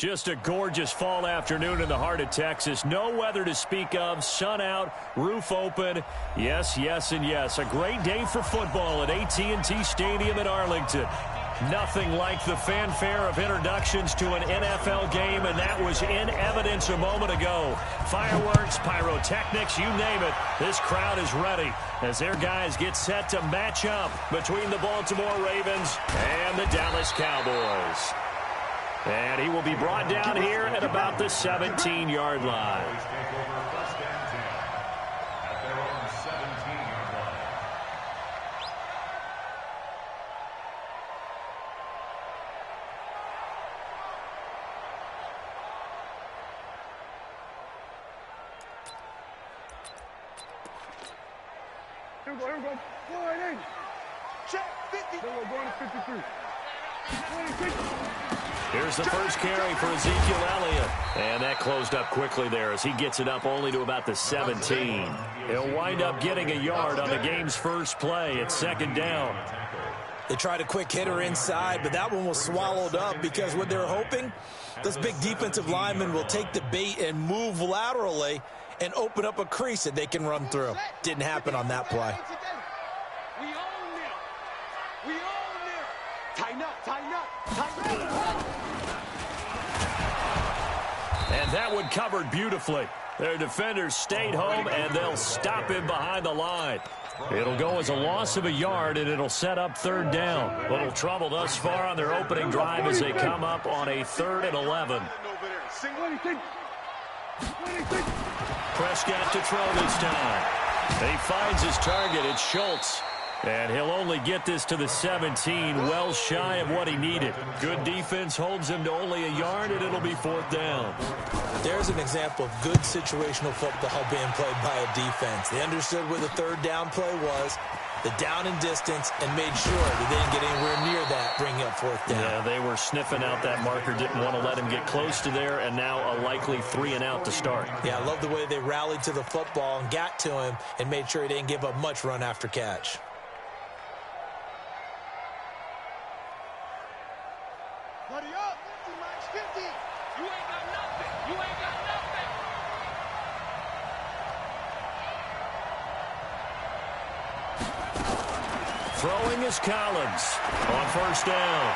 Just a gorgeous fall afternoon in the heart of Texas. No weather to speak of. Sun out, roof open. Yes, yes, and yes. A great day for football at AT&T Stadium in Arlington. Nothing like the fanfare of introductions to an NFL game, and that was in evidence a moment ago. Fireworks, pyrotechnics, you name it. This crowd is ready as their guys get set to match up between the Baltimore Ravens and the Dallas Cowboys. And he will be brought down here at about the 17-yard line. Here we go. Go right in. Check 50. Here we go, going to 53. Here's the first carry for Ezekiel Elliott. And that closed up quickly there as he gets it up only to about the 17. He'll wind up getting a yard on the game's first play. It's second down. They tried a quick hitter inside, but that one was swallowed up because what they're hoping, this big defensive lineman will take the bait and move laterally and open up a crease that they can run through. Didn't happen on that play. We own them. We own them. Tighten up, tighten up, tighten up. And that one covered beautifully. Their defenders stayed home, and they'll stop him behind the line. It'll go as a loss of a yard, and it'll set up third down. Little trouble thus far on their opening drive as they come up on a 3rd and 11. Prescott to throw this time. He finds his target. It's Schultz. And he'll only get this to the 17, well shy of what he needed. Good defense holds him to only a yard, and it'll be 4th down. There's an example of good situational football being played by a defense. They understood where the 3rd down play was, the down and distance, and made sure that they didn't get anywhere near that, bringing up 4th down. Yeah, they were sniffing out that marker, didn't want to let him get close to there, and now a likely 3 and out to start. Yeah, I love the way they rallied to the football and got to him and made sure he didn't give up much run after catch. Buddy up. 50. You ain't got nothing. You ain't got nothing. Throwing is Collins on 1st down.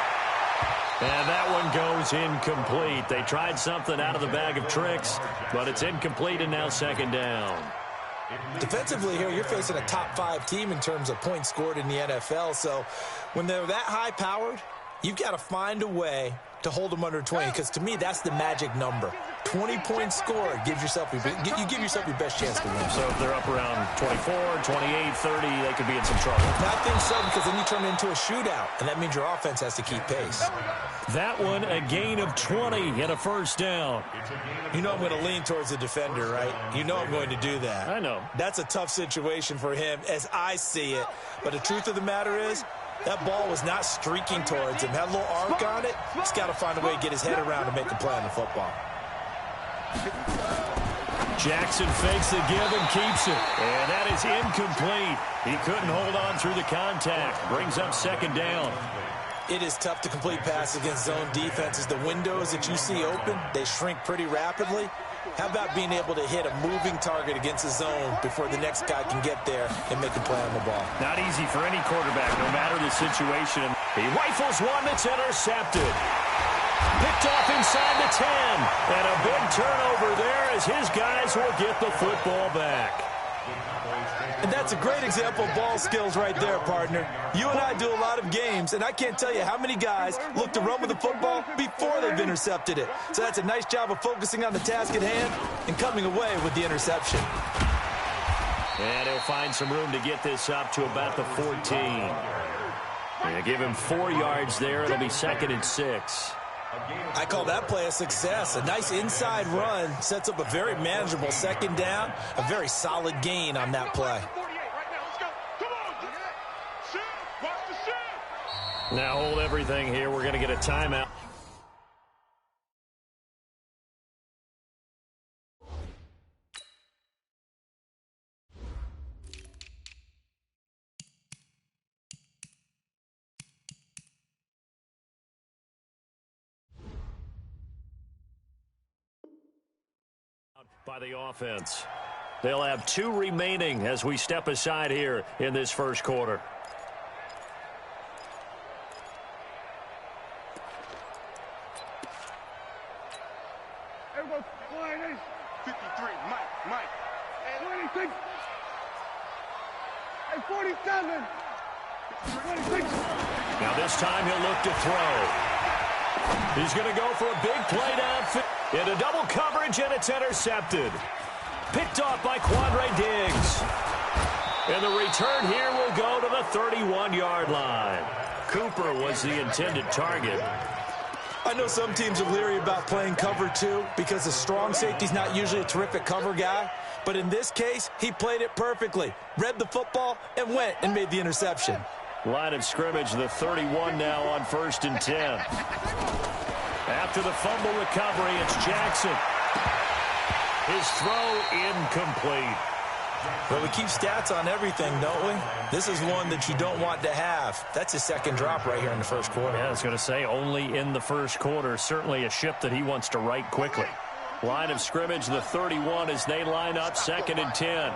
And that one goes incomplete. They tried something out of the bag of tricks, but it's incomplete and now 2nd down. Defensively here, you're facing a top 5 team in terms of points scored in the NFL. So when they're that high-powered, you've got to find a way to hold them under 20, because to me, that's the magic number. 20 points scored gives yourself you give yourself your best chance to win. So if they're up around 24, 28, 30, they could be in some trouble. I think so, because then you turn it into a shootout, and that means your offense has to keep pace. That one, a gain of 20 and a 1st down. You know I'm going to lean towards the defender, right? You know I'm going to do that. I know. That's a tough situation for him as I see it. But the truth of the matter is, that ball was not streaking towards him. Had a little arc on it. He's got to find a way to get his head around and make a play on the football. Jackson fakes the give and keeps it. And that is incomplete. He couldn't hold on through the contact. Brings up 2nd down. It is tough to complete passes against zone defenses. The windows that you see open, they shrink pretty rapidly. How about being able to hit a moving target against a zone before the next guy can get there and make a play on the ball? Not easy for any quarterback, no matter the situation. He rifles one that's intercepted. Picked off inside the 10. And a big turnover there as his guys will get the football back. And that's a great example of ball skills right there, partner. You and I do a lot of games, and I can't tell you how many guys look to run with the football before they've intercepted it. So that's a nice job of focusing on the task at hand and coming away with the interception. And he'll find some room to get this up to about the 14. And give him 4 yards there. It'll be 2nd and 6. I call that play a success. A nice inside run sets up a very manageable 2nd down, a very solid gain on that play. Now hold everything here. We're going to get a timeout. By the offense. They'll have 2 remaining as we step aside here in this first quarter. Everyone, 53, Mike. And 26. And 47. 26. Now this time he'll look to throw. He's going to go for a big play downfield. Into double coverage, and it's intercepted. Picked off by Quandre Diggs. And the return here will go to the 31-yard line. Cooper was the intended target. I know some teams are leery about playing cover 2 because the strong safety's not usually a terrific cover guy. But in this case, he played it perfectly. Read the football and went and made the interception. Line of scrimmage, the 31 now on 1st and 10. After the fumble recovery, it's Jackson. His throw incomplete. Well, we keep stats on everything, don't we? This is one that you don't want to have. That's his second drop right here in the first quarter. Yeah, I was going to say only in the first quarter. Certainly a ship that he wants to right quickly. Line of scrimmage, the 31 as they line up 2nd and 10.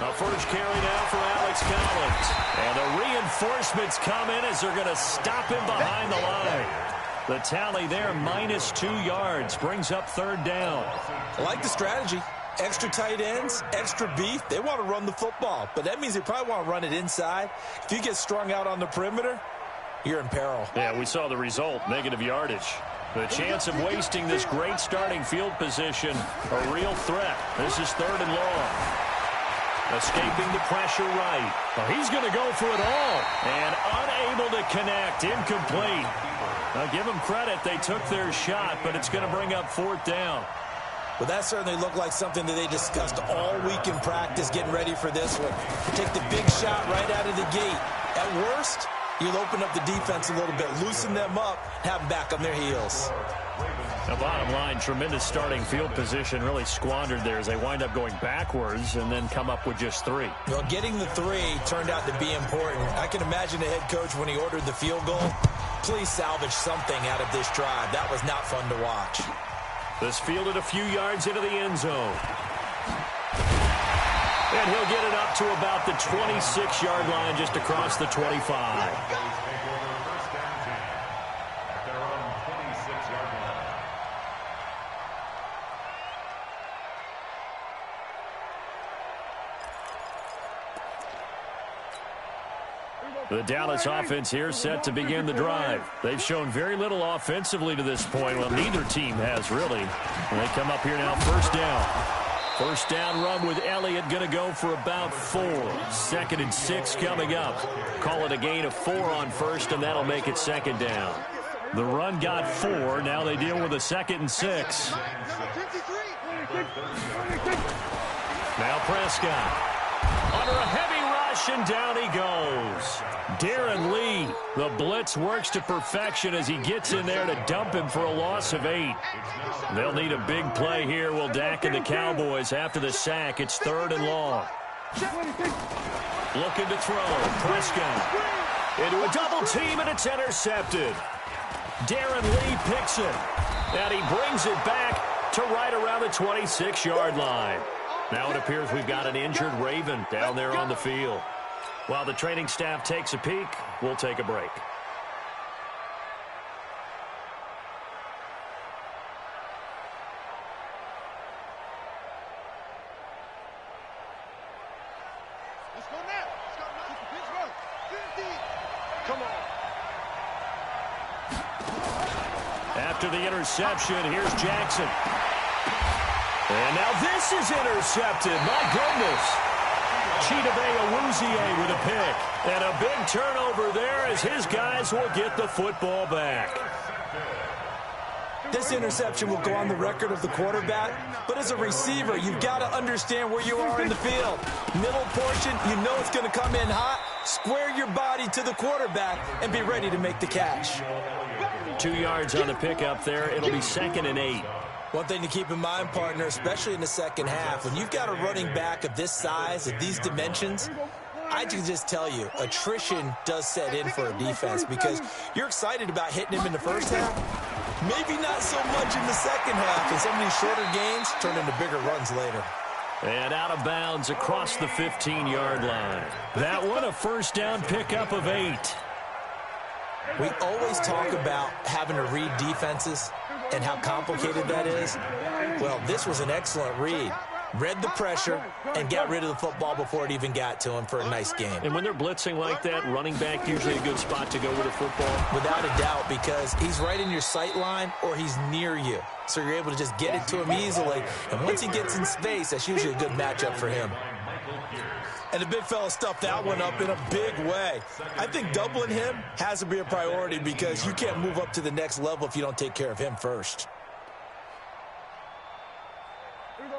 A first carry now for Alex Collins. And the reinforcements come in as they're going to stop him behind the line. The tally there, -2 yards, brings up 3rd down. I like the strategy. Extra tight ends, extra beef. They want to run the football, but that means they probably want to run it inside. If you get strung out on the perimeter, you're in peril. Yeah, we saw the result, negative yardage. The chance of wasting this great starting field position, a real threat. This is 3rd and long. Escaping the pressure right. Well, he's going to go for it all. And unable to connect. Incomplete. Now, give them credit. They took their shot, but it's going to bring up 4th down. Well, that certainly looked like something that they discussed all week in practice, getting ready for this one. Take the big shot right out of the gate. At worst, you'll open up the defense a little bit, loosen them up, have them back on their heels. The bottom line, tremendous starting field position, really squandered there as they wind up going backwards and then come up with just 3. Well, getting the 3 turned out to be important. I can imagine the head coach when he ordered the field goal. Please salvage something out of this drive. That was not fun to watch. This fielded a few yards into the end zone. And he'll get it up to about the 26-yard line just across the 25. The Dallas offense here set to begin the drive. They've shown very little offensively to this point. Well, neither team has, really. And they come up here now, 1st down. 1st down run with Elliott, going to go for about 4. 2nd and 6 coming up. Call it a gain of 4 on 1st, and that'll make it 2nd down. The run got 4. Now they deal with a 2nd and 6. Now Prescott. Under a heavy rush, and down he goes. Darren Lee, the blitz works to perfection as he gets in there to dump him for a loss of 8. They'll need a big play here. Will Dak and the Cowboys after the sack. It's 3rd and long. Looking to throw. Prescott into a double team, and it's intercepted. Darren Lee picks it, and he brings it back to right around the 26-yard line. Now it appears we've got an injured Raven down there on the field. While the training staff takes a peek, we'll take a break. Let's go now. Let's go. 50. Come on. After the interception, here's Jackson. And now this is intercepted. My goodness. Chidobe Awuzie with a pick. And a big turnover there as his guys will get the football back. This interception will go on the record of the quarterback, but as a receiver, you've got to understand where you are in the field. Middle portion, you know it's going to come in hot. Square your body to the quarterback and be ready to make the catch. 2 yards on the pickup there. It'll be 2nd and 8. One thing to keep in mind, partner, especially in the second half, when you've got a running back of this size, of these dimensions, I can just tell you, attrition does set in for a defense because you're excited about hitting him in the first half, Maybe not so much in the second half, and some of these shorter gains turn into bigger runs later. And out of bounds across the 15-yard line. That one a first down pickup of 8. We always talk about having to read defenses and how complicated that is. Well, this was an excellent read. Read the pressure and got rid of the football before it even got to him for a nice game. And when they're blitzing like that, running back usually a good spot to go with the football? Without a doubt, because he's right in your sight line or he's near you. So you're able to just get it to him easily. And once he gets in space, that's usually a good matchup for him. And the big fella stuffed that one up in a big way. I think doubling him has to be a priority because you can't move up to the next level if you don't take care of him first.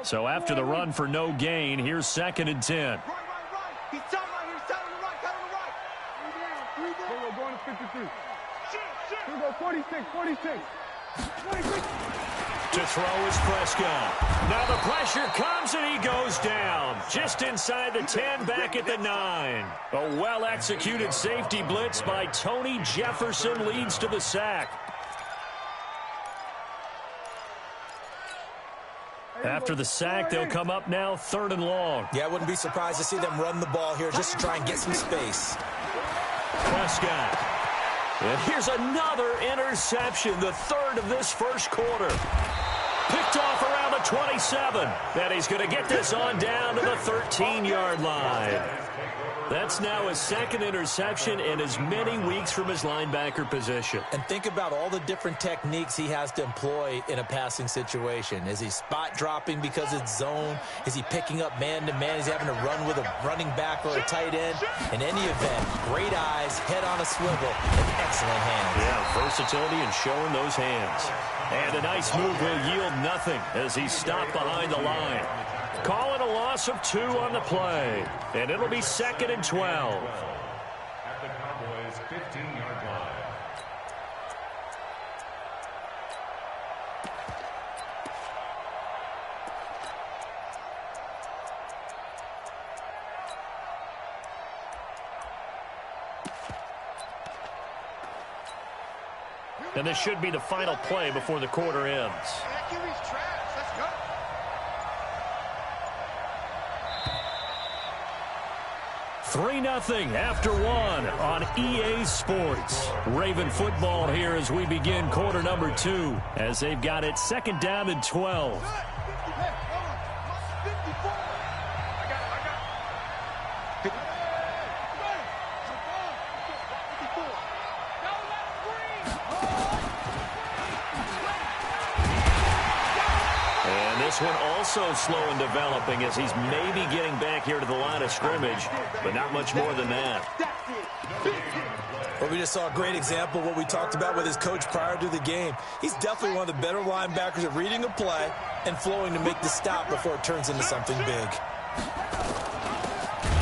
So after the run for no gain, here's 2nd and 10. Right. He's tight right here. Tight on the right. Tight on the right. Three down. We're going to 53. Here we go. 46. To throw is Prescott. Now the pressure comes and he goes down. Just inside the 10, back at the 9. A well-executed safety blitz by Tony Jefferson leads to the sack. After the sack, they'll come up now 3rd and long. Yeah, I wouldn't be surprised to see them run the ball here just to try and get some space. Prescott. And here's another interception, the 3rd of this first quarter. Picked off around the 27. And he's going to get this on down to the 13-yard line. That's now his 2nd interception in as many weeks from his linebacker position. And think about all the different techniques he has to employ in a passing situation. Is he spot dropping because it's zone? Is he picking up man-to-man? Is he having to run with a running back or a tight end? In any event, great eyes, head on a swivel, and excellent hands. Yeah, versatility and showing those hands. And a nice move will yield nothing as he's stopped behind the line. Call it a loss of 2 on the play. And it'll be 2nd and 12. At the Cowboys' 15-yard line. And this should be the final play before the quarter ends. 3-0 after 1 on EA Sports. Raven football here as we begin quarter number 2 as they've got it 2nd down and 12. This one also slow in developing as he's maybe getting back here to the line of scrimmage, but not much more than that. Well, we just saw a great example of what we talked about with his coach prior to the game. He's definitely one of the better linebackers at reading a play and flowing to make the stop before it turns into something big.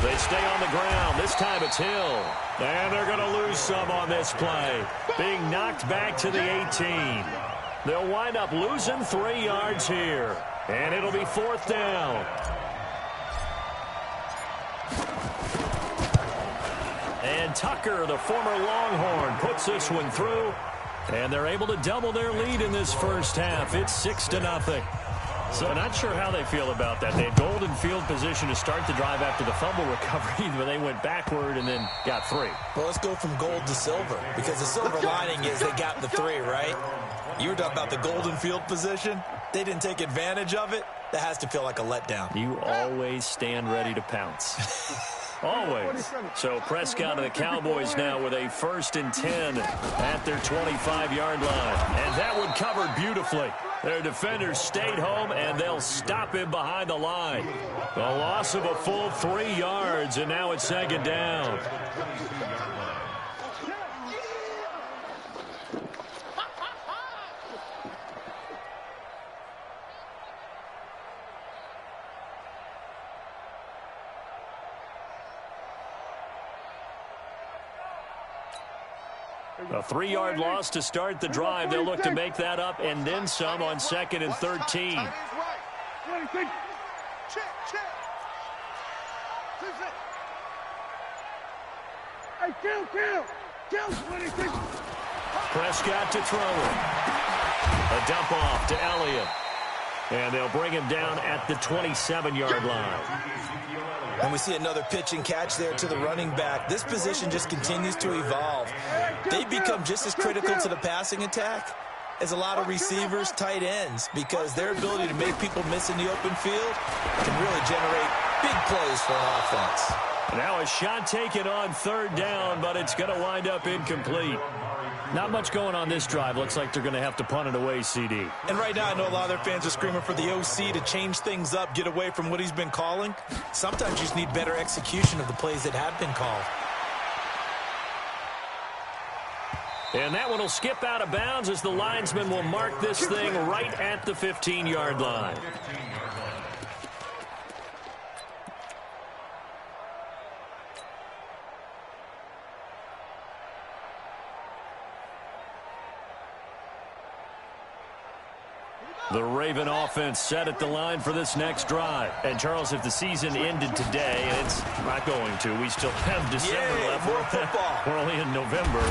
They stay on the ground. This time it's Hill. And they're going to lose some on this play, being knocked back to the 18. They'll wind up losing 3 yards here. And it'll be 4th down. And Tucker, the former Longhorn, puts this one through. And they're able to double their lead in this first half. It's 6-0. So not sure how they feel about that. They had golden field position to start the drive after the fumble recovery, but they went backward and then got 3. Well, let's go from gold to silver, because the silver lining is they got the 3, right? You were talking about the golden field position. They didn't take advantage of it. That has to feel like a letdown. You always stand ready to pounce. Always. So Prescott and the Cowboys now with a 1st and 10 at their 25-yard line. And that one covered beautifully. Their defenders stayed home, and they'll stop him behind the line. A loss of a full 3 yards, and now it's 2nd down. A 3-yard loss to start the drive. They'll look to make that up and then some on 2nd and 13. Prescott to throw it. A dump off to Elliott. And they'll bring him down at the 27-yard line. And we see another pitch and catch there to the running back. This position just continues to evolve. They become just as critical to the passing attack as a lot of receivers, tight ends, because their ability to make people miss in the open field can really generate big plays for an offense. Now a shot taken on third down, but it's going to wind up incomplete. Not much going on this drive. Looks like they're going to have to punt it away, CD. And right now, I know a lot of their fans are screaming for the OC to change things up, get away from what he's been calling. Sometimes you just need better execution of the plays that have been called. And that one will skip out of bounds as the linesman will mark this thing right at the 15-yard line. The Raven offense set at the line for this next drive. And, Charles, if the season ended today, and it's not going to, we still have December left. More football. We're only in November.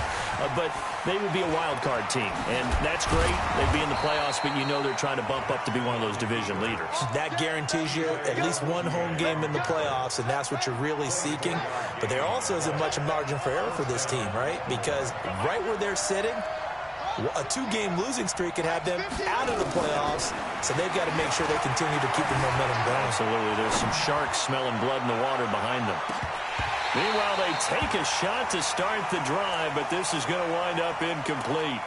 But they would be a wild card team. And that's great. They'd be in the playoffs, but you know they're trying to bump up to be one of those division leaders. That guarantees you at least one home game in the playoffs, and that's what you're really seeking. But there also isn't much margin for error for this team, right? Because right where they're sitting, a two-game losing streak could have them out of the playoffs, so they've got to make sure they continue to keep the momentum going. Absolutely. There's some sharks smelling blood in the water behind them. Meanwhile, they take a shot to start the drive, but this is going to wind up incomplete.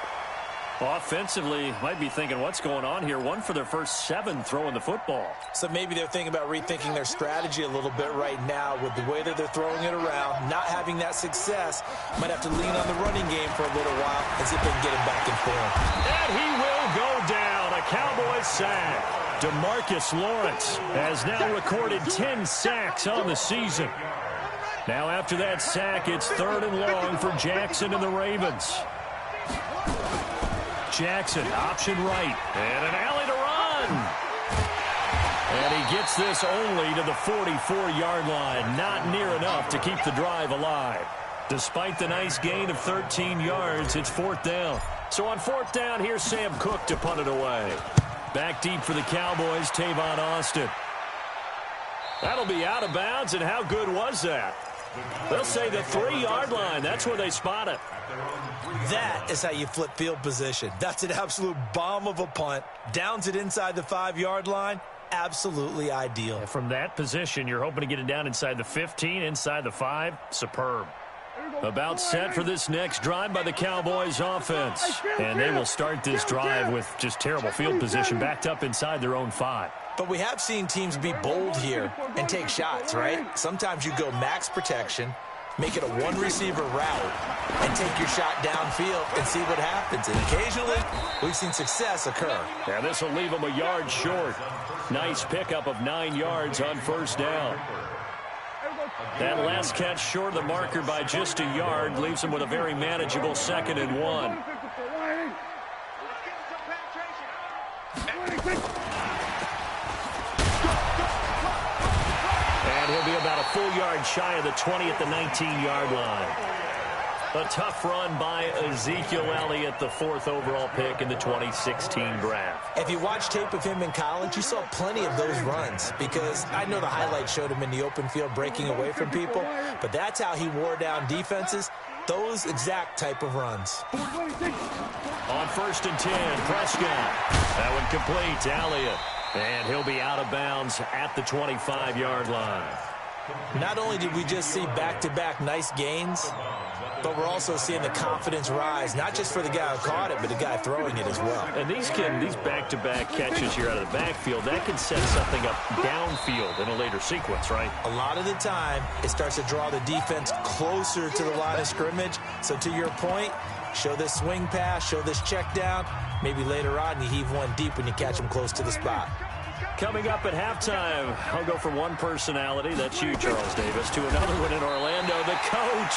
Offensively, might be thinking, what's going on here? One for their first 7 throwing the football. So maybe they're thinking about rethinking their strategy a little bit right now with the way that they're throwing it around, not having that success. Might have to lean on the running game for a little while and see if they can get him back in form. And he will go down. A Cowboys sack. DeMarcus Lawrence has now recorded 10 sacks on the season. Now after that sack, it's 3rd and long for Jackson and the Ravens. Jackson, option right, and an alley to run. And he gets this only to the 44-yard line. Not near enough to keep the drive alive. Despite the nice gain of 13 yards, it's 4th down. So on 4th down, here's Sam Cook to punt it away. Back deep for the Cowboys, Tavon Austin. That'll be out of bounds, and how good was that? They'll say the 3-yard line. That's where they spot it. That is how you flip field position. That's an absolute bomb of a punt. Downs it inside the 5-yard line. Absolutely ideal. And from that position, you're hoping to get it down inside the 15, inside the 5. Superb. About set for this next drive by the Cowboys offense. And they will start this drive with just terrible field position backed up inside their own 5. But we have seen teams be bold here and take shots, right? Sometimes you go max protection, make it a one-receiver route, and take your shot downfield and see what happens. And occasionally, we've seen success occur. And this will leave them a yard short. Nice pickup of 9 yards on 1st down. That last catch short of the marker by just a yard leaves them with a very manageable 2nd and 1. And he'll be about a full yard shy of the 20 at the 19-yard line. A tough run by Ezekiel Elliott, the 4th overall pick in the 2016 draft. If you watch tape of him in college, you saw plenty of those runs because I know the highlights showed him in the open field breaking away from people, but that's how he wore down defenses, those exact type of runs. On 1st and 10, Prescott. That one complete to Elliott. And he'll be out of bounds at the 25-yard line. Not only did we just see back-to-back nice gains, but we're also seeing the confidence rise, not just for the guy who caught it, but the guy throwing it as well. And these back-to-back catches here out of the backfield, that can set something up downfield in a later sequence, right? A lot of the time, it starts to draw the defense closer to the line of scrimmage. So to your point, show this swing pass, show this check down. Maybe later on you heave one deep when you catch them close to the spot. Coming up at halftime, I'll go from one personality, that's you, Charles Davis, to another one in Orlando, the coach.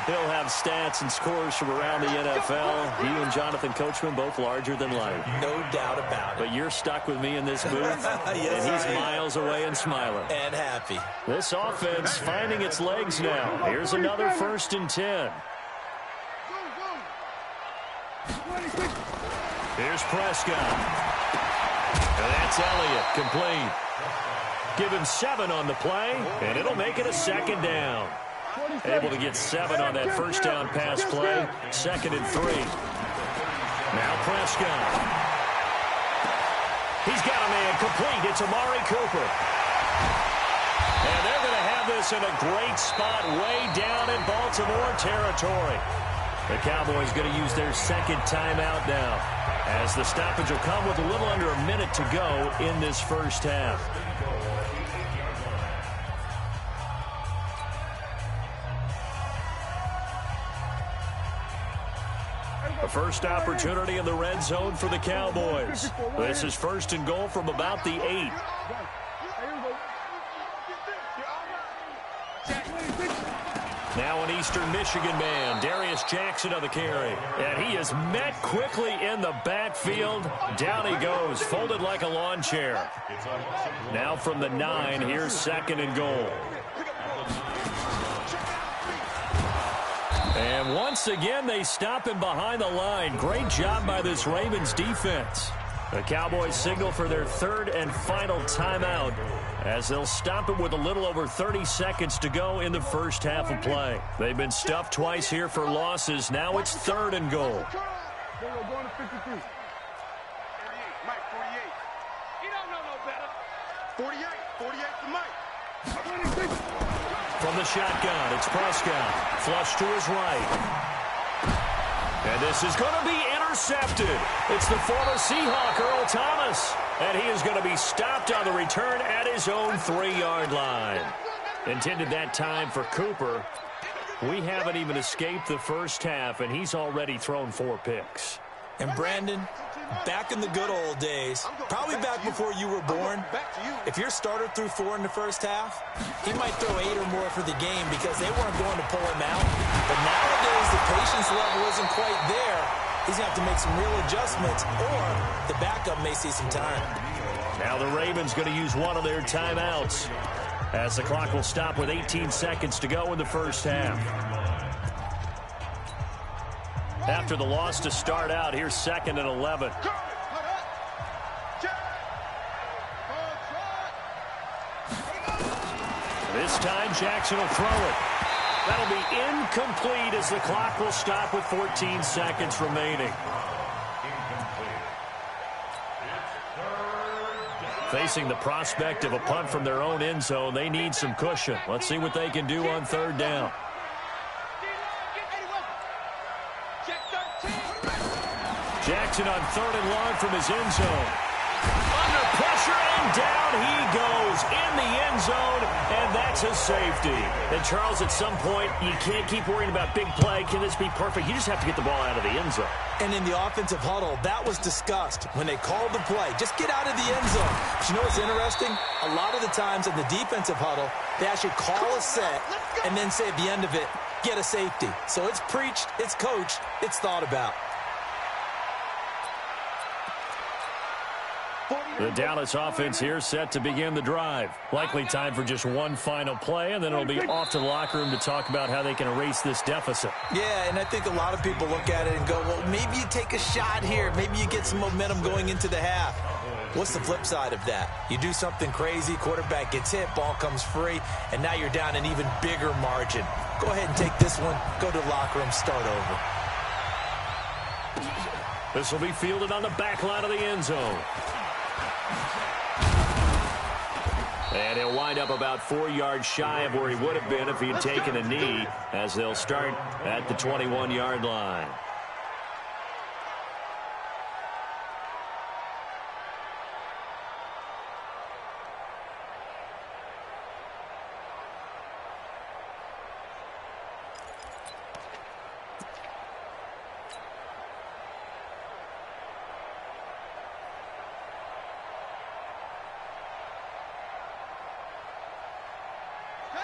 He'll have stats and scores from around the NFL. You and Jonathan Coachman, both larger than life. No doubt about it. But you're stuck with me in this booth, yes, and he's miles away and smiling. And happy. This offense finding its legs now. Here's another 1st and 10. Here's Prescott. And that's Elliott, complete. Give him 7 on the play, and it'll make it a second down. Able to get 7 on that first down pass play. 2nd and 3. Now Prescott. He's got a man complete. It's Amari Cooper. And they're going to have this in a great spot way down in Baltimore territory. The Cowboys going to use their 2nd timeout now, as the stoppage will come with a little under a minute to go in this first half. A first opportunity in the red zone for the Cowboys. This is 1st and goal from about the 8. Now an Eastern Michigan man, Darius Jackson on the carry. And he is met quickly in the backfield. Down he goes, folded like a lawn chair. Now from the 9, here's 2nd and goal. And once again, they stop him behind the line. Great job by this Ravens defense. The Cowboys signal for their 3rd and final timeout, as they'll stop it with a little over 30 seconds to go in the first half of play. They've been stuffed twice here for losses. Now it's 3rd and goal. Going to 53. 48, Mike, 48. He don't know no better. 48 to Mike. From the shotgun, it's Prescott. Flush to his right. And this is going to be intercepted. It's the former Seahawk, Earl Thomas. And he is going to be stopped on the return at his own 3-yard line. Intended that time for Cooper. We haven't even escaped the first half, and he's already thrown 4 picks. And Brandon, back in the good old days, probably back before you were born, if your starter threw 4 in the first half, he might throw 8 or more for the game because they weren't going to pull him out. But nowadays, the patience level isn't quite there. He's going to have to make some real adjustments, or the backup may see some time. Now the Ravens going to use one of their timeouts, as the clock will stop with 18 seconds to go in the first half. After the loss to start out, here's 2nd and 11. This time, Jackson will throw it. That'll be incomplete as the clock will stop with 14 seconds remaining. Facing the prospect of a punt from their own end zone, they need some cushion. Let's see what they can do on 3rd down. Jackson on 3rd and long from his end zone. Under pressure, and down he goes in the end zone, and that's a safety. And Charles, at some point, you can't keep worrying about big play. Can this be perfect? You just have to get the ball out of the end zone. And in the offensive huddle, that was discussed when they called the play. Just get out of the end zone. But you know what's interesting? A lot of the times in the defensive huddle, they actually call a set and then say at the end of it, get a safety. So it's preached, it's coached, it's thought about. The Dallas offense here set to begin the drive. Likely time for just one final play, and then it'll be off to the locker room to talk about how they can erase this deficit. Yeah, and I think a lot of people look at it and go, well, maybe you take a shot here. Maybe you get some momentum going into the half. What's the flip side of that? You do something crazy, quarterback gets hit, ball comes free, and now you're down an even bigger margin. Go ahead and take this one, go to the locker room, start over. This will be fielded on the back line of the end zone. And he'll wind up about 4 yards shy of where he would have been if he had taken a knee, as they'll start at the 21-yard line.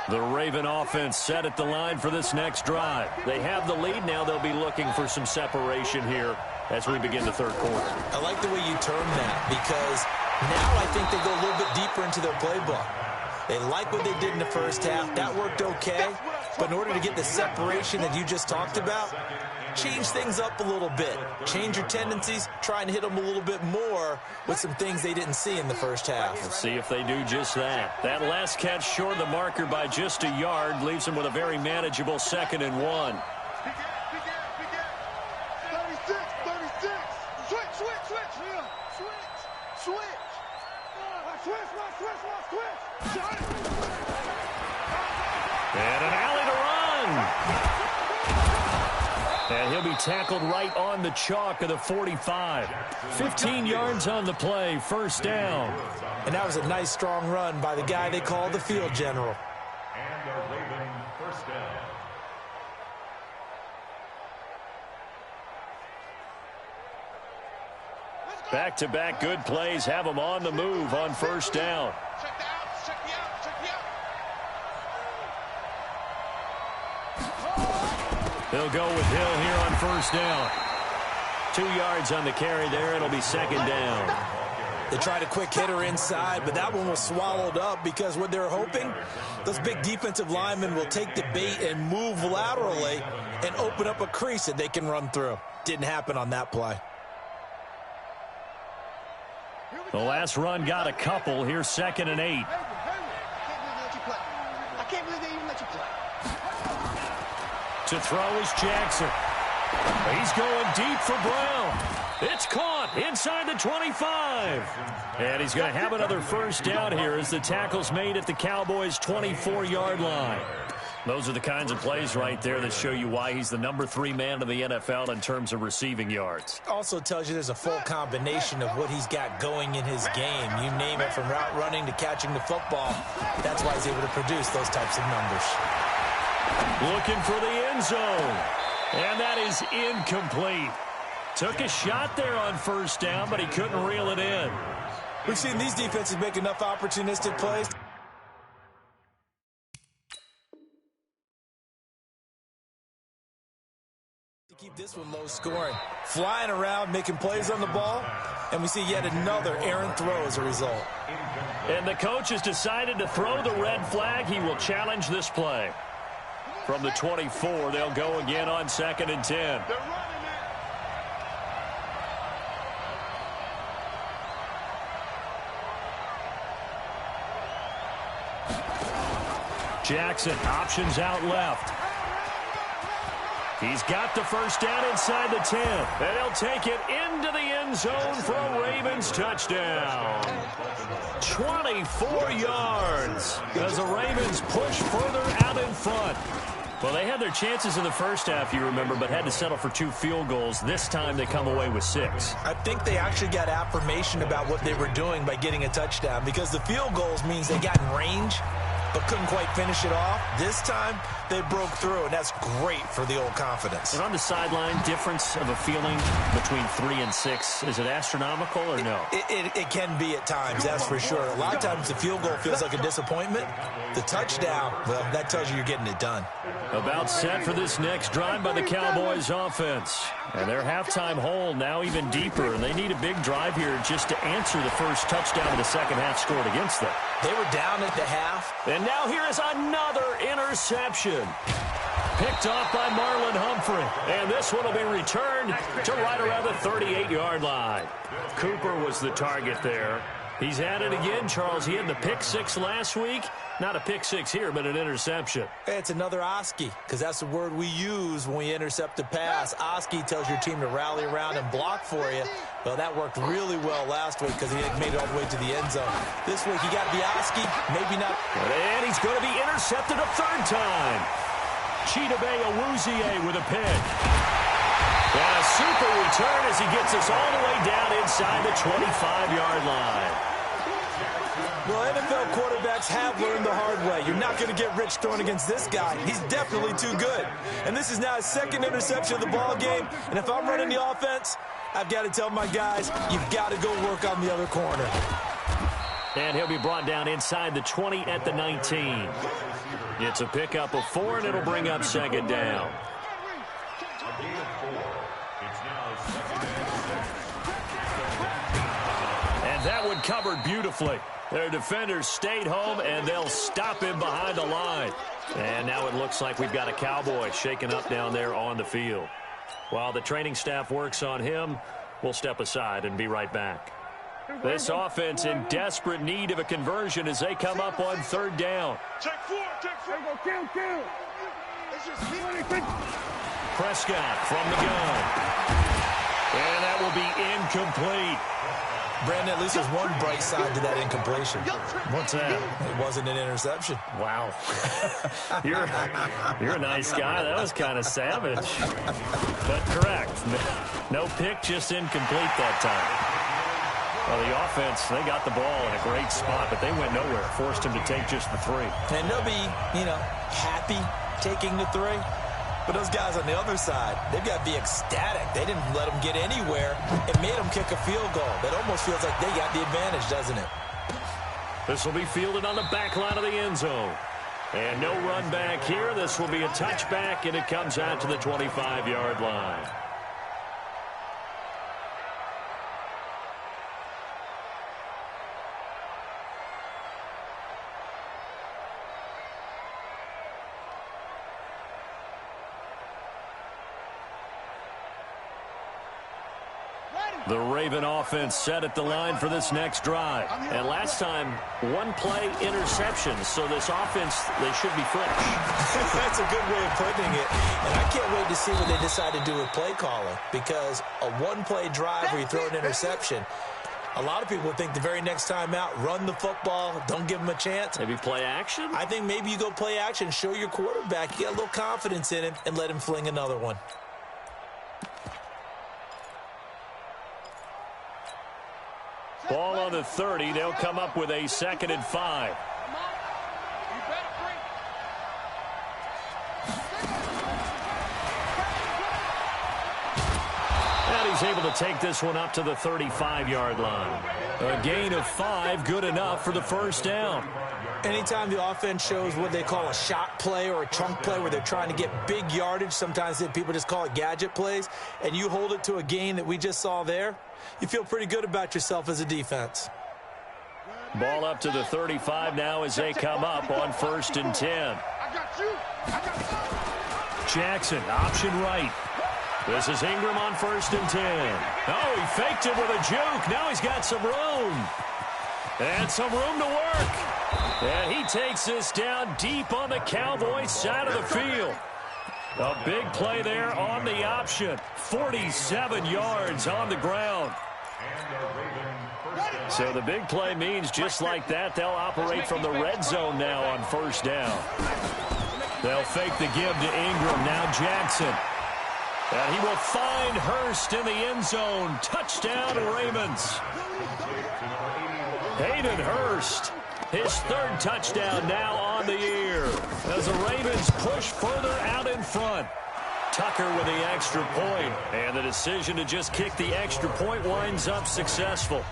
The Raven offense set at the line for this next drive. They have the lead. Now they'll be looking for some separation here as we begin the 3rd quarter. I like the way you term that, because now I think they go a little bit deeper into their playbook. They like what they did in the first half. That worked okay. But in order to get the separation that you just talked about, change things up a little bit. Change your tendencies, try and hit them a little bit more with some things they didn't see in the first half. We'll see if they do just that. That last catch short of the marker by just a yard leaves them with a very manageable 2nd and 1. 36. Switch. And an alley to run. And he'll be tackled right on the chalk of the 45. 15 yards on the play, 1st down. And that was a nice, strong run by the guy they call the field general. And a Raven 1st down. Back-to-back good plays have them on the move on 1st down. They'll go with Hill here on 1st down. 2 yards on the carry there. It'll be 2nd down. They tried a quick hitter inside, but that one was swallowed up because what they're hoping, those big defensive linemen will take the bait and move laterally and open up a crease that they can run through. Didn't happen on that play. The last run got a couple. Here's 2nd and 8. I can't believe they even let you play. To throw is Jackson. He's going deep for Brown. It's caught inside the 25. And he's going to have another 1st down here as the tackle's made at the Cowboys' 24-yard line. Those are the kinds of plays right there that show you why he's the number 3 man in the NFL in terms of receiving yards. Also tells you there's a full combination of what he's got going in his game. You name it, from route running to catching the football. That's why he's able to produce those types of numbers. Looking for the end zone. And that is incomplete. Took a shot there on 1st down, but he couldn't reel it in. We've seen these defenses make enough opportunistic plays to keep this one low scoring. Flying around, making plays on the ball, and we see yet another errant throw as a result. And the coach has decided to throw the red flag. He will challenge this play. From the 24, they'll go again on 2nd and 10. Jackson, options out left. He's got the 1st down inside the 10. And he'll take it into the end zone for a Ravens touchdown. 24 yards as the Ravens push further out in front. Well, they had their chances in the first half, you remember, but had to settle for 2 field goals. This time they come away with 6. I think they actually got affirmation about what they were doing by getting a touchdown, because the field goals means they got in range but couldn't quite finish it off. This time, they broke through, and that's great for the old confidence. And on the sideline, difference of a feeling between 3 and 6, is it astronomical or no? It can be at times, that's for sure. A lot of times the field goal feels like a disappointment. The touchdown, well, that tells you you're getting it done. About set for this next drive by the Cowboys offense. And their halftime hole now even deeper, and they need a big drive here just to answer the first touchdown of the second half scored against them. They were down at the half. And now here is another interception. Picked off by Marlon Humphrey. And this one will be returned to right around the 38-yard line. Cooper was the target there. He's at it again, Charles. He had the pick 6 last week. Not a pick 6 here, but an interception. It's another Oski, because that's the word we use when we intercept a pass. Oski tells your team to rally around and block for you. Well, that worked really well last week because he made it all the way to the end zone. This week he got the Oski, maybe not. And he's going to be intercepted a 3rd time. Chidobe Awuzie with a pick. And a super return as he gets us all the way down inside the 25-yard line. Well, NFL quarterbacks have learned the hard way. You're not going to get rich throwing against this guy. He's definitely too good. And this is now his 2nd interception of the ball game. And if I'm running the offense, I've got to tell my guys, you've got to go work on the other corner. And he'll be brought down inside the 20 at the 19. It's a pickup of 4, and it'll bring up 2nd down. And that one covered beautifully. Their defenders stayed home, and they'll stop him behind the line. And now it looks like we've got a Cowboy shaken up down there on the field. While the training staff works on him, we'll step aside and be right back. This offense in desperate need of a conversion as they come up on third down. Check four. Kill. Prescott from the gun. And that will be incomplete. Brandon, at least there's one bright side to that incompletion. What's that? It wasn't an interception. Wow. You're a nice guy. That was kind of savage. But correct. No pick, just incomplete that time. Well, the offense, they got the ball in a great spot, but they went nowhere. Forced him to take just the 3. And they'll be, happy taking the 3. But those guys on the other side, they've got to be ecstatic. They didn't let them get anywhere and made them kick a field goal. That almost feels like they got the advantage, doesn't it? This will be fielded on the back line of the end zone. And no run back here. This will be a touchback, and it comes out to the 25-yard line. The Raven offense set at the line for this next drive. And last time, one play interceptions. So this offense, they should be fresh. That's a good way of putting it. And I can't wait to see what they decide to do with play calling. Because a one-play drive where you throw an interception, a lot of people think the very next time out, run the football, don't give them a chance. Maybe play action? I think maybe you go play action, show your quarterback, get a little confidence in him, and let him fling another one. Ball on the 30. They'll come up with a 2nd and 5. And he's able to take this one up to the 35-yard line. A gain of 5, good enough for the first down. Anytime the offense shows what they call a shot play or a chunk play where they're trying to get big yardage, sometimes people just call it gadget plays, and you hold it to a gain that we just saw there, you feel pretty good about yourself as a defense. Ball up to the 35 now as they come up on 1st and 10. Jackson, option right. This is Ingram on 1st and 10. Oh, he faked it with a juke. Now he's got some room. And some room to work. And he takes this down deep on the Cowboys side of the field. A big play there on the option. 47 yards on the ground. So the big play means just like that, they'll operate from the red zone now on 1st down. They'll fake the give to Ingram. Now Jackson. And he will find Hurst in the end zone. Touchdown, Ravens. Hayden Hurst, his 3rd touchdown now on the year as the Ravens push further out in front. Tucker with the extra point, and the decision to just kick the extra point winds up successful.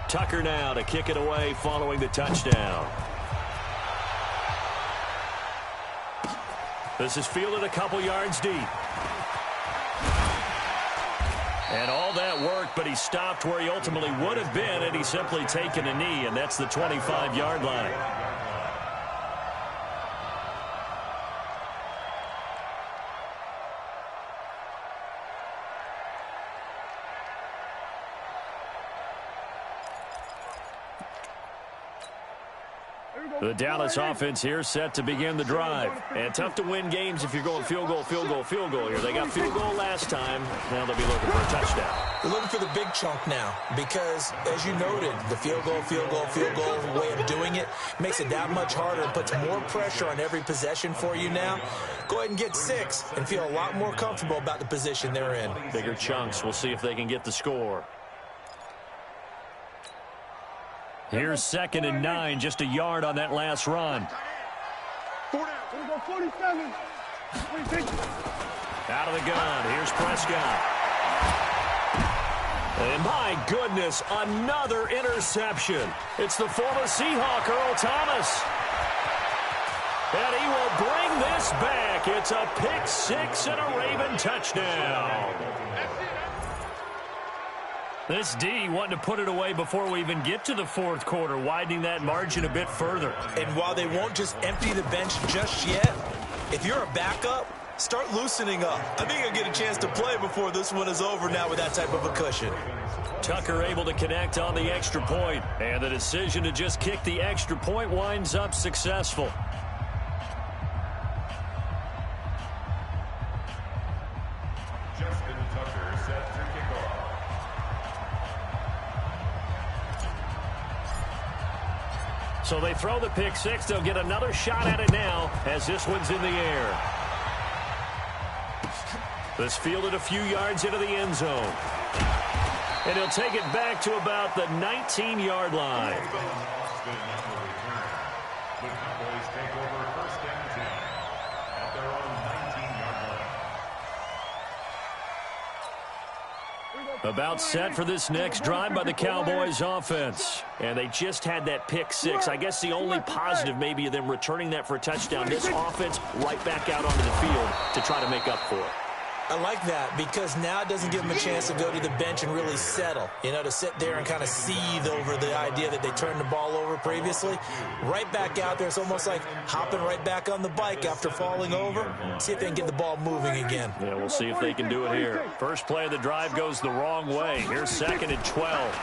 Tucker now to kick it away following the touchdown. This is fielded a couple yards deep. And all that worked, but he stopped where he ultimately would have been, and he's simply taken a knee, and that's the 25-yard line. The Dallas offense here set to begin the drive. And tough to win games if you're going field goal, field goal, field goal here. They got field goal last time. Now they'll be looking for a touchdown. They're looking for the big chunk now because, as you noted, the field goal, field goal, field goal way of doing it makes it that much harder and puts more pressure on every possession for you now. Go ahead and get 6 and feel a lot more comfortable about the position they're in. Bigger chunks. We'll see if they can get the score. Here's 2nd and 9, just a yard on that last run. 47. Out of the gun. Here's Prescott. And my goodness, another interception. It's the former Seahawk, Earl Thomas. And he will bring this back. It's a pick six and a Raven touchdown. This D wanting to put it away before we even get to the fourth quarter, widening that margin a bit further. And while they won't just empty the bench just yet, if you're a backup, start loosening up. I think you'll get a chance to play before this one is over now with that type of a cushion. Tucker able to connect on the extra point, and the decision to just kick the extra point winds up successful. So they throw the pick six. They'll get another shot at it now as this one's in the air. This fielded a few yards into the end zone. And he'll take it back to about the 19-yard line. About set for this next drive by the Cowboys offense. And they just had that pick six. I guess the only positive maybe of them returning that for a touchdown. This offense right back out onto the field to try to make up for it. I like that because now it doesn't give them a chance to go to the bench and really settle, to sit there and kind of seethe over the idea that they turned the ball over previously. Right back out there, it's almost like hopping right back on the bike after falling over. See if they can get the ball moving again. Yeah, we'll see if they can do it here. First play of the drive goes the wrong way. Here's 2nd and 12.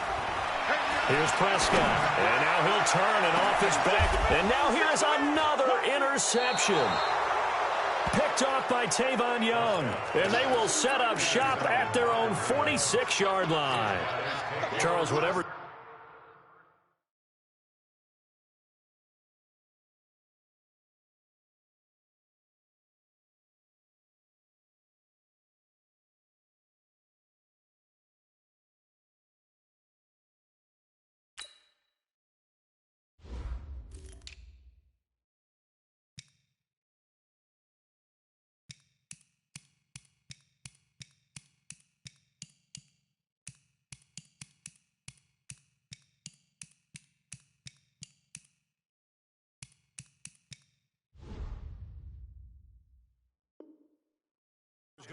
Here's Prescott, and now he'll turn and off his back. And now here's another interception. Picked off by Tavon Young, and they will set up shop at their own 46-yard line. Charles, whatever.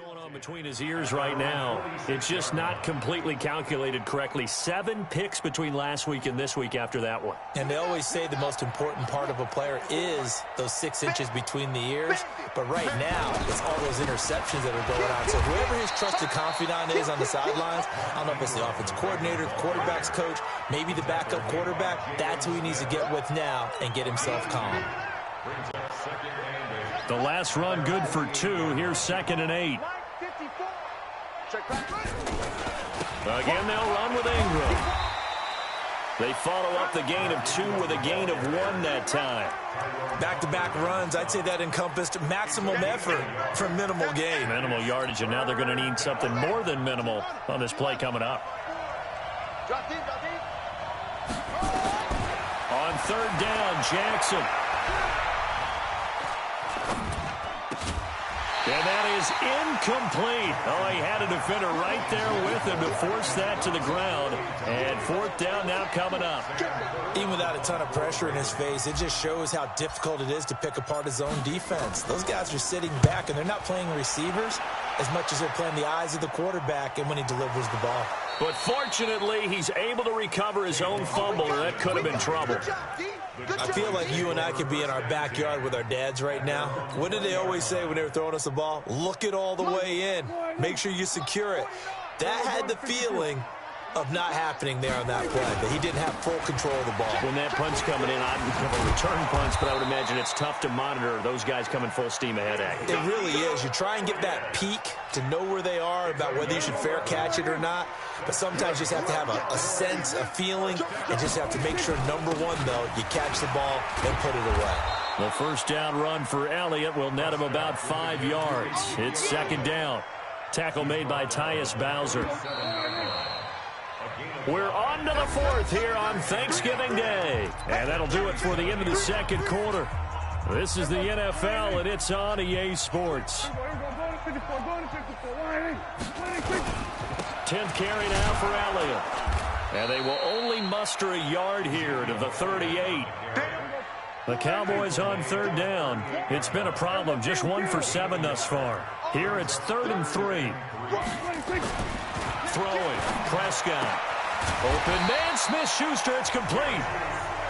Going on between his ears right now. It's just not completely calculated correctly. 7 picks between last week and this week after that one. And they always say the most important part of a player is those 6 inches between the ears. But right now, it's all those interceptions that are going on. So whoever his trusted confidant is on the sidelines, I don't know if it's the offensive coordinator, the quarterback's coach, maybe the backup quarterback, that's who he needs to get with now and get himself calm. The last run good for 2. Here's 2nd and 8. Again, they'll run with Ingram. They follow up the gain of 2 with a gain of 1 that time. Back-to-back runs, I'd say that encompassed maximum effort for minimal gain. Minimal yardage, and now they're going to need something more than minimal on this play coming up. On 3rd down, Jackson. And that is incomplete. Oh, he had a defender right there with him to force that to the ground. And 4th down now coming up. Even without a ton of pressure in his face, it just shows how difficult it is to pick apart his own defense. Those guys are sitting back, and they're not playing receivers as much as they're playing the eyes of the quarterback and when he delivers the ball. But fortunately, he's able to recover his own fumble, or that could have been trouble. I feel like you and I could be in our backyard with our dads right now. What did they always say when they were throwing us the ball? Look it all the way in. Make sure you secure it. That had the feeling of not happening there on that play, that he didn't have full control of the ball. When that punch coming in, I'd have a return punch, but I would imagine it's tough to monitor those guys coming full steam ahead at you. It really is. You try and get that peek to know where they are, about whether you should fair catch it or not, but sometimes you just have to have a sense, a feeling, and just have to make sure, number one, though, you catch the ball and put it away. The first down run for Elliott will net him about 5 yards. It's 2nd down. Tackle made by Tyus Bowser. We're on to the 4th here on Thanksgiving Day. And that'll do it for the end of the 2nd quarter. This is the NFL, and it's on EA Sports. 10th carry now for Elliott. And they will only muster a yard here to the 38. The Cowboys on 3rd down. It's been a problem. Just 1 for 7 thus far. Here it's 3rd and 3. Throwing. Prescott. Open man. Smith-Schuster. It's complete.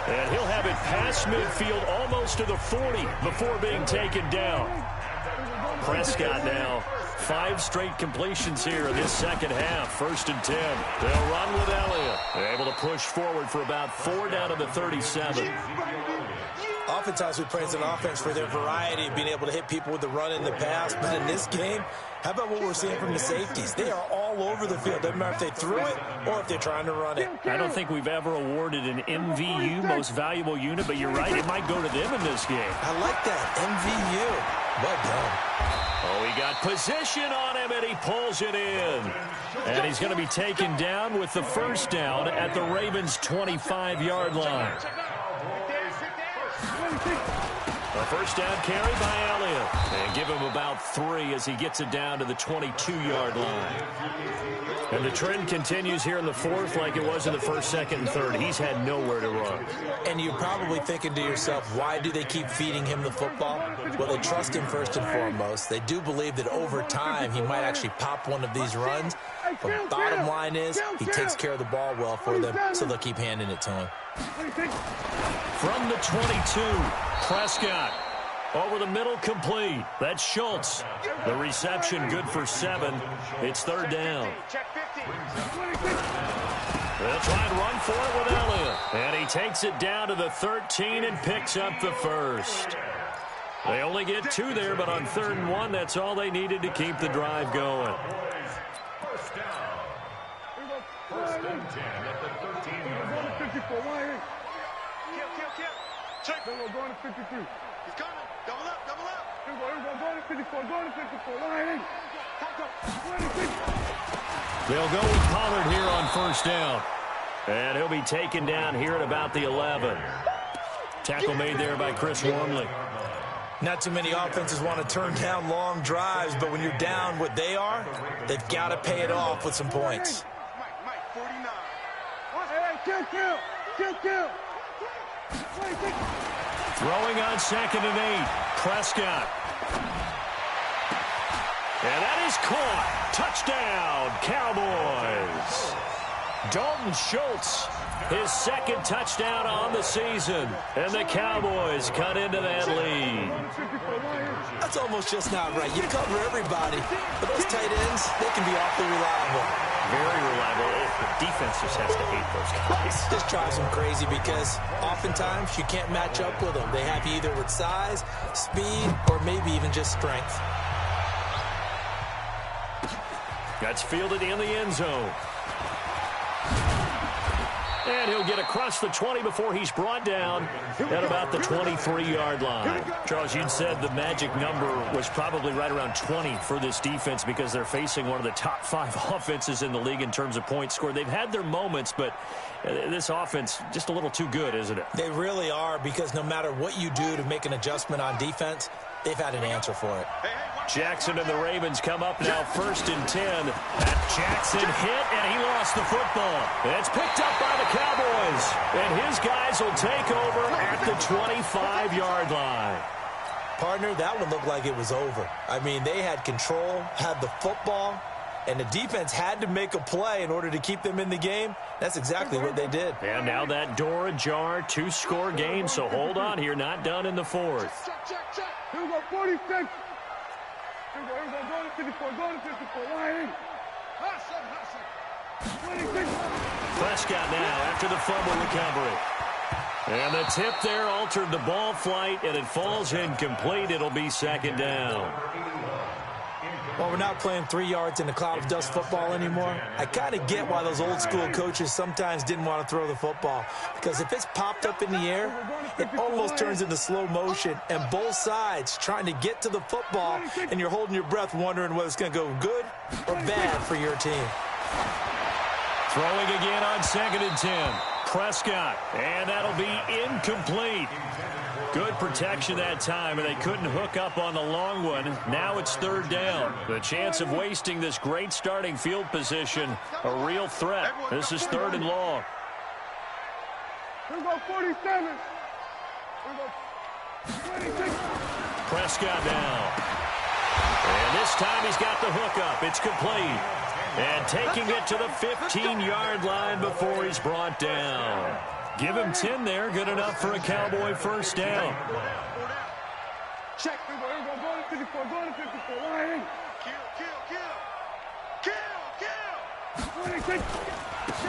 And he'll have it past midfield almost to the 40 before being taken down. Prescott now. 5 straight completions here in this second half. 1st and 10. They'll run with Elliott. They're able to push forward for about 4 down to the 37. Oftentimes we praise an offense for their variety of being able to hit people with the run in the pass. But in this game, how about what we're seeing from the safeties? They are all over the field. Doesn't matter if they threw it or if they're trying to run it. I don't think we've ever awarded an MVU, most valuable unit, but you're right, it might go to them in this game. I like that, MVU. Well done. Oh, he got position on him, and he pulls it in. And he's going to be taken down with the 1st down at the Ravens' 25-yard line. A 1st down carry by Elliott. And give him about 3 as he gets it down to the 22-yard line. And the trend continues here in the 4th like it was in the 1st, 2nd, and 3rd. He's had nowhere to run. And you're probably thinking to yourself, why do they keep feeding him the football? Well, they trust him first and foremost. They do believe that over time he might actually pop one of these runs. But bottom line is he takes care of the ball well for them, so they'll keep handing it to him. From the 22, Prescott. Over the middle, complete. That's Schultz. The reception good for 7. It's 3rd down. They'll try and run for it with Elliott. And he takes it down to the 13 and picks up the 1st. They only get 2 there, but on 3rd and 1, that's all they needed to keep the drive going. 1st down. 1st and 10 at the 13-yard line. Check. We're going to 53. He's coming. Double up, double up. Here we go, going to 54, going to 54. Line. They'll go with Pollard here on 1st down. And he'll be taken down here at about the 11. Tackle made there by Chris Wormley. Not too many offenses want to turn down long drives, but when you're down what they are, they've got to pay it off with some points. Mike, 49. Kill. Throwing on 2nd and 8. Prescott. And that is caught. Touchdown, Cowboys. Dalton Schultz, his 2nd touchdown on the season. And the Cowboys cut into that lead. That's almost just not right. You cover everybody, but those tight ends, they can be awfully reliable. Very reliable. The defense just has to hate those guys. This drives them crazy because oftentimes you can't match up with them. They have you either with size, speed, or maybe even just strength. That's fielded in the end zone. And he'll get across the 20 before he's brought down at about the 23-yard line. Charles, you'd said the magic number was probably right around 20 for this defense because they're facing one of the top 5 offenses in the league in terms of points scored. They've had their moments, but this offense just a little too good, isn't it? They really are, because no matter what you do to make an adjustment on defense, they've had an answer for it. Jackson and the Ravens come up now 1st and 10. Jackson hit, and he lost the football. It's picked up by the Cowboys, and his guys will take over at the 25-yard line. Partner, that one looked like it was over. I mean, they had control, had the football, and the defense had to make a play in order to keep them in the game. That's exactly what they did. And now that door ajar, 2-score game, so hold on here, not done in the 4th. Check. Here we go, 46. Here we go, going to 54, line. Hustle. 26. Prescott now after the fumble recovery. And the tip there altered the ball flight, and it falls incomplete. It'll be 2nd down. Well, we're not playing 3 yards in a cloud of dust football anymore. I kind of get why those old school coaches sometimes didn't want to throw the football. Because if it's popped up in the air, it almost turns into slow motion. And both sides trying to get to the football, and you're holding your breath wondering whether it's going to go good or bad for your team. Throwing again on 2nd and 10. Prescott, and that'll be incomplete. Good protection that time, and they couldn't hook up on the long one. Now it's third down. The chance of wasting this great starting field position, a real threat. This is third and long. Here we go, 47. Here we go, 26. Prescott now. And this time he's got the hook up. It's complete. And taking it to the 15-yard line before he's brought down. Give him 10 there. Good enough for a Cowboy first down. Check. Here we go. Going to 54. Going to 54. Line. Kill. 26.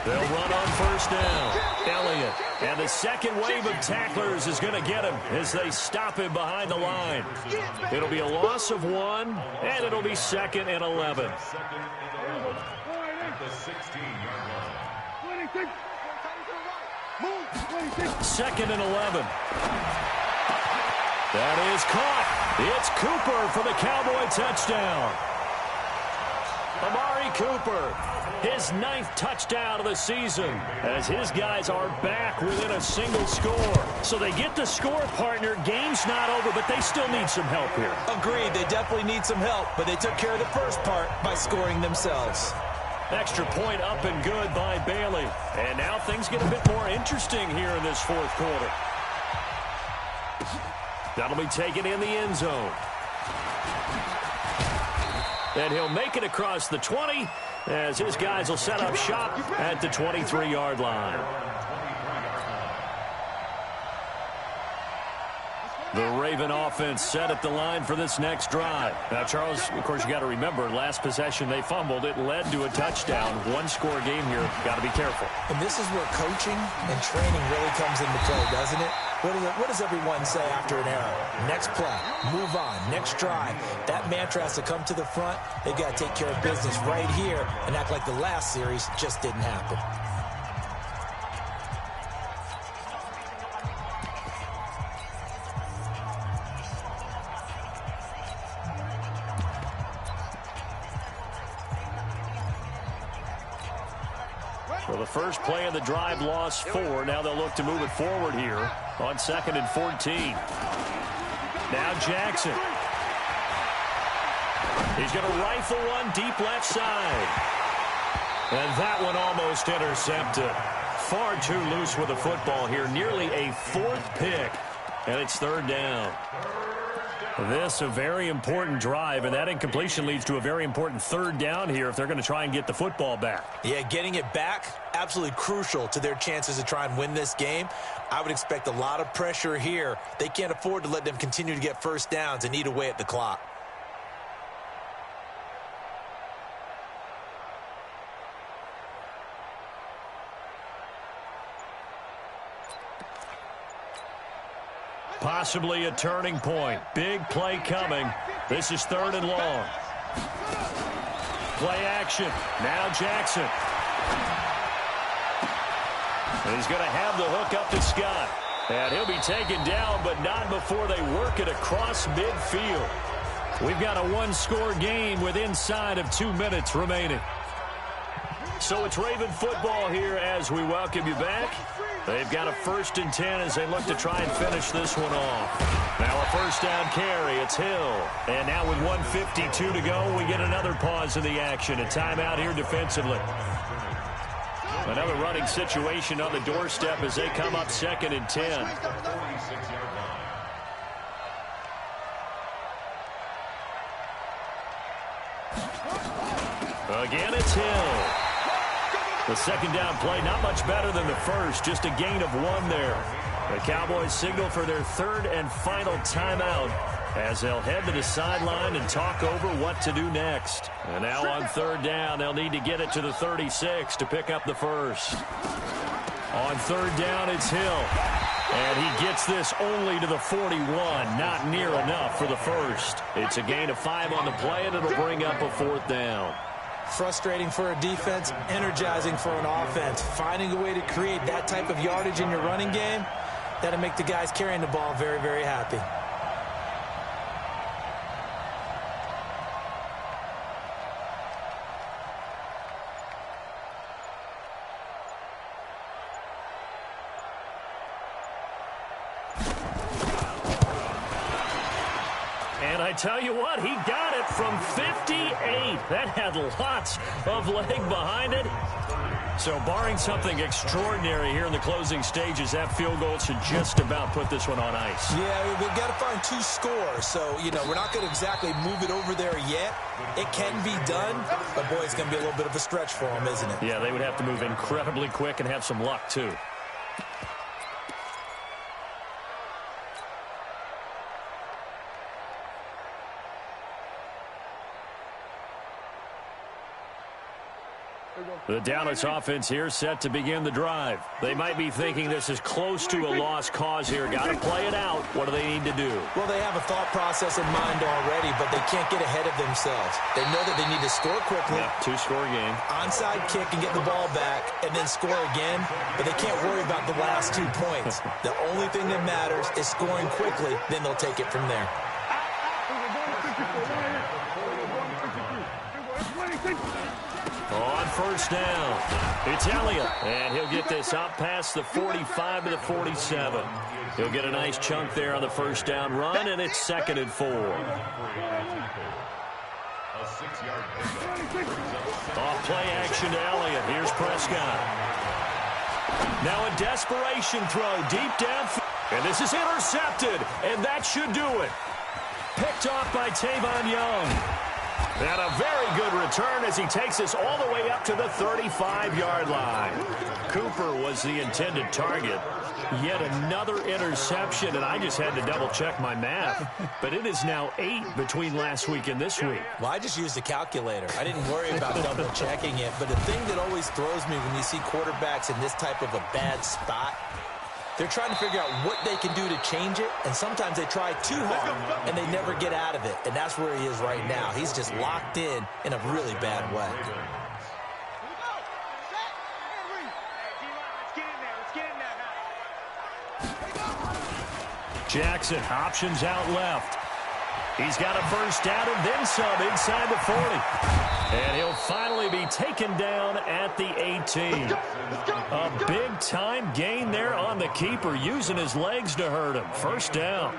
They'll run on first down. Elliott. And the second wave of tacklers is going to get him as they stop him behind the line. It'll be a loss of 1, and it'll be 2nd and 11. At the 16-yard line. 26. Move. 26. 2nd and 11. That is caught. It's Cooper for the Cowboy touchdown. Amari Cooper, his 9th touchdown of the season, as his guys are back within a single score. So they get the score, partner. Game's not over, but they still need some help here. Agreed, they definitely need some help, but they took care of the first part by scoring themselves. Extra point up and good by Bailey. And now things get a bit more interesting here in this fourth quarter. That'll be taken in the end zone. And he'll make it across the 20 as his guys will set up shop at the 23-yard line. The Raven offense set at the line for this next drive. Now, Charles, of course, you got to remember, last possession they fumbled. It led to a touchdown. One-score game here. Got to be careful. And this is where coaching and training really comes into play, doesn't it? What does everyone say after an error? Next play, move on, next drive. That mantra has to come to the front. They've got to take care of business right here and act like the last series just didn't happen. So the first play of the drive lost 4. Now they'll look to move it forward here on 2nd and 14. Now Jackson. He's going to rifle one deep left side. And that one almost intercepted. Far too loose with the football here. Nearly a 4th pick. And it's third down. This a very important drive, and that incompletion leads to a very important third down here if they're going to try and get the football back. Yeah, getting it back, absolutely crucial to their chances to try and win this game. I would expect a lot of pressure here. They can't afford to let them continue to get first downs and eat away at the clock. Possibly a turning point. Big play coming. This is third and long. Play action. Now Jackson. And he's going to have the hook up to Scott. And he'll be taken down, but not before they work it across midfield. We've got a one-score game with inside of 2 minutes remaining. So it's Raven football here as we welcome you back. They've got a 1st and 10 as they look to try and finish this one off. Now a first down carry. It's Hill. And now with 1:52 to go, we get another pause in the action. A timeout here defensively. Another running situation on the doorstep as they come up 2nd and 10. Again, it's Hill. The second down play, not much better than the first, just a gain of 1 there. The Cowboys signal for their 3rd and final timeout as they'll head to the sideline and talk over what to do next. And now on 3rd down, they'll need to get it to the 36 to pick up the first. On 3rd down, it's Hill. And he gets this only to the 41, not near enough for the first. It's a gain of 5 on the play, and it'll bring up a 4th down. Frustrating for a defense, energizing for an offense. Finding a way to create that type of yardage in your running game, that'll make the guys carrying the ball very, very happy. And I tell you what, he got it from 58. That had lots of leg behind it. So barring something extraordinary here in the closing stages, that field goal should just about put this one on ice. Yeah, we've got to find 2 scores. So, we're not going to exactly move it over there yet. It can be done, but, boy, it's going to be a little bit of a stretch for them, isn't it? Yeah, they would have to move incredibly quick and have some luck, too. The Dallas offense here set to begin the drive. They might be thinking this is close to a lost cause here. Got to play it out. What do they need to do? Well, they have a thought process in mind already, but they can't get ahead of themselves. They know that they need to score quickly. Yeah, 2-score game. Onside kick and get the ball back and then score again, but they can't worry about the last 2 points. The only thing that matters is scoring quickly, then they'll take it from there. On first down, it's Elliott, and he'll get this out past the 45 to the 47. He'll get a nice chunk there on the first down run, and it's 2nd and 4. Off play action to Elliott. Here's Prescott. Now a desperation throw deep downfield, and this is intercepted, and that should do it. Picked off by Tavon Young. And a very good return as he takes this all the way up to the 35-yard line. Cooper was the intended target. Yet another interception, and I just had to double-check my math. But it is now 8 between last week and this week. Well, I just used a calculator. I didn't worry about double-checking it. But the thing that always throws me when you see quarterbacks in this type of a bad spot, they're trying to figure out what they can do to change it, and sometimes they try too hard, and they never get out of it. And that's where he is right now. He's just locked in a really bad way. Jackson options out left. He's got a first down and then some inside the 40. And he'll finally be taken down at the 18. A big-time gain there on the keeper, using his legs to hurt him. First down.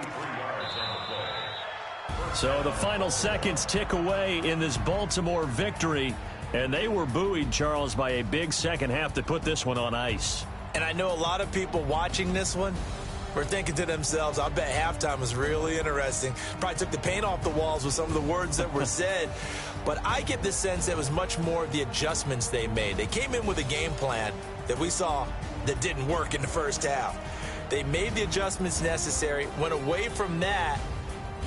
So the final seconds tick away in this Baltimore victory. And they were buoyed, Charles, by a big second half to put this one on ice. And I know a lot of people watching this one were thinking to themselves, I bet halftime was really interesting. Probably took the paint off the walls with some of the words that were said. But I get the sense that it was much more of the adjustments they made. They came in with a game plan that we saw that didn't work in the first half. They made the adjustments necessary, went away from that,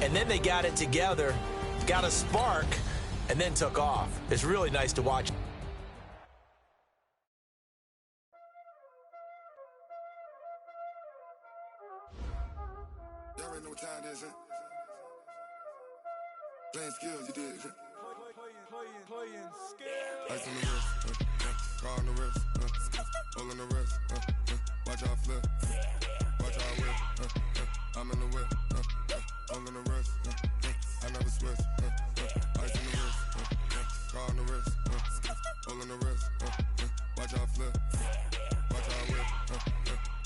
and then they got it together, got a spark, and then took off. It's really nice to watch. Y'all already know what time it is, huh? Playing skills, you did. Playing skills. Ice on the wrist, car on the wrist, hole in the wrist, watch out flip, watch out whip, I'm in the whip, hole in the wrist, I never switch, ice on the wrist, car on the wrist, hole in the wrist, watch out flip, watch out whip,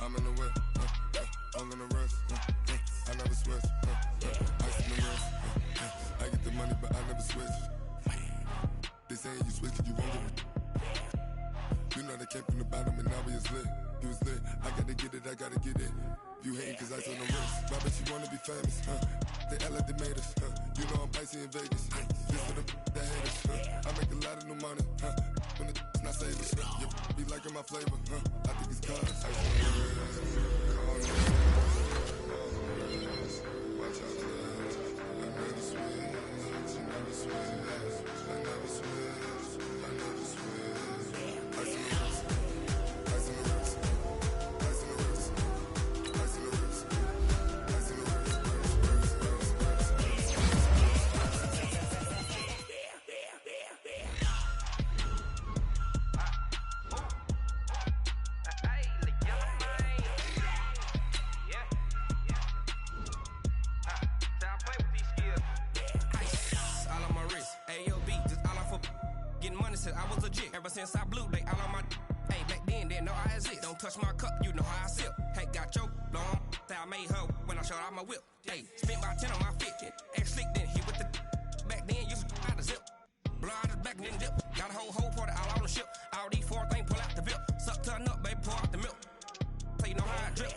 I'm in the whip, hole in the wrist, I never switch, ice in the wrist, I get the money but I never switch. They saying you switch cause you won't get it. You know they came from the bottom and now we is lit. You was lit, I gotta get it, I gotta get it. You hating cause ice on the wrist. Why bet you wanna be famous, They act like they made us, You know I'm icy in Vegas, This for the that hate us, I make a lot of new money, When it's not savers, You be liking my flavor, I think it's cause ice on the wrist, car on the wrist, watch out for that. I never switch, I never switch, I never switch, I never switch. Ice in the wrist, ice in the wrist, ice in the wrist, ice in the wrist, ice in the wrist, I was legit. Ever since I blew, they all on my. Hey, back then, didn't know I exist. Don't touch my cup, you know how I sip. Hey, got your long. I made her when when I showed out my whip. Hey, spent about 10 on my fit. Act slick, then hit with the back then, used to out the zip. Blow out his back, then dip. Got a whole party all on the ship. All these four things, pull out the VIP. Suck, turn up, baby, pour out the milk. So you know how I drip.